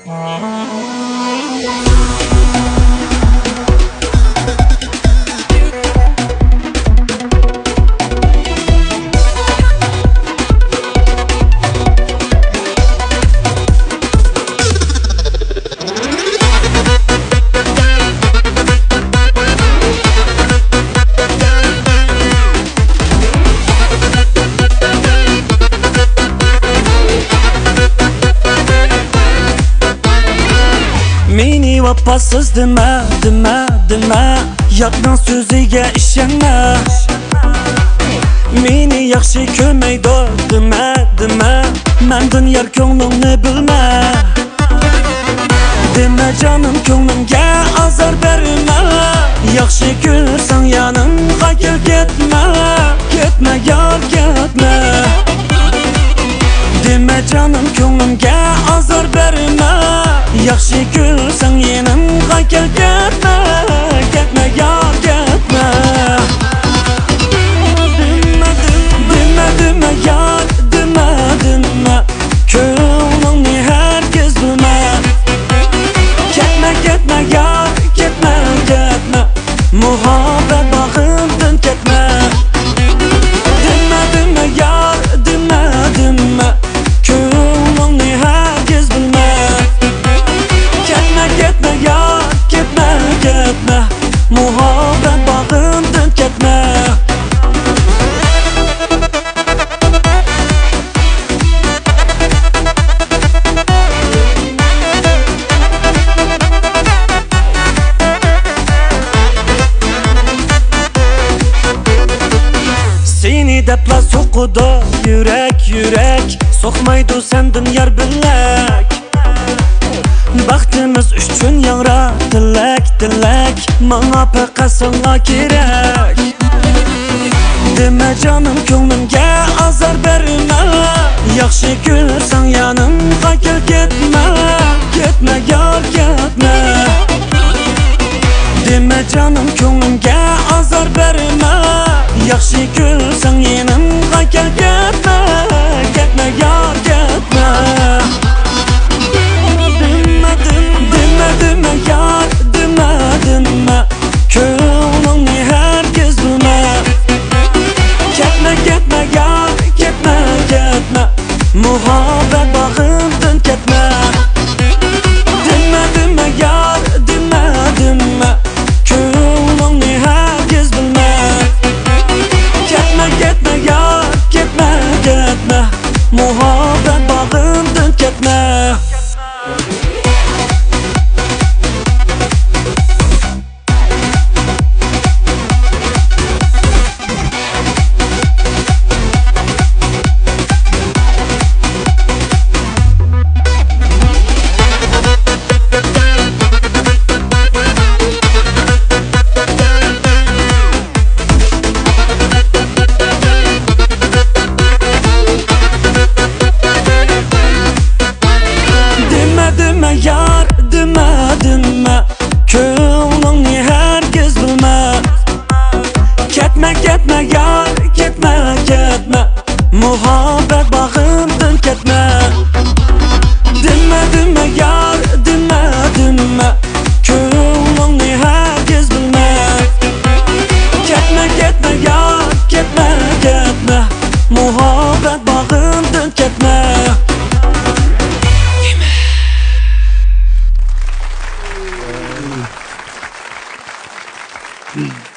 Meni vafasız deme, deme, deme. Yatnan sözüge işenme. Meni yaxshi ko'rmaydi deme, deme. Mendin yar ko'nglingni bilme. Deme canım ko'nglimga azor berme. Yaxshi ko'rsang yanimga kel ketme. Ketme yar ketme. Deme canım ko'nglimga azor berme. Yaxshi ko'rsang yanimga kel ketme. Ketme yar ketme. Deme, deme yar, deme, deme. Ko'nglingni herkes bilme. Ketme, ketme yar, ketme, ketme. Muhabbet bağımdan ketme. Deme, deme yar, deme, deme. Ko'nglingni herkes bilme. Ketme, ketme yar, ketme, ketme. Muhabbet bağımdan ketme. Seni depla sokudu yürek yürek. Sokmaydı sendin yar bilek. Baktığımız üçün yangra dilek dilek. Bana pek sana gerek. Deme canım ko'nglimga azor berme. Yaxshi ko'rsang yanimga kel ketme. Ketme yar ketme. Deme canım ko'nglimga azor berme. Yaxshi ko'rsang yanimga kel ketme. Ketme yar ketme. Deme, deme yar, deme, deme. Ko'nglingni herkes bilme. Ketme, ketme yar, ketme, ketme. Muhabbet bağımdan ketme. Deme, deme yar, deme, deme. Ko'nglingni herkes bilme. Ketme, ketme yar, ketme, ketme. Muhabbet bağımdan ketme. Deme yar, deme, deme. Ko'nglingni herkes bilme. Ketme, ketme yar, ketme, ketme. Muhabbet bağımdan ketme. Deme, deme yar, deme, deme. Ko'nglingni herkes bilme. Ketme, ketme yar, ketme, ketme. Muhabbet bağımdan ketme. Mm.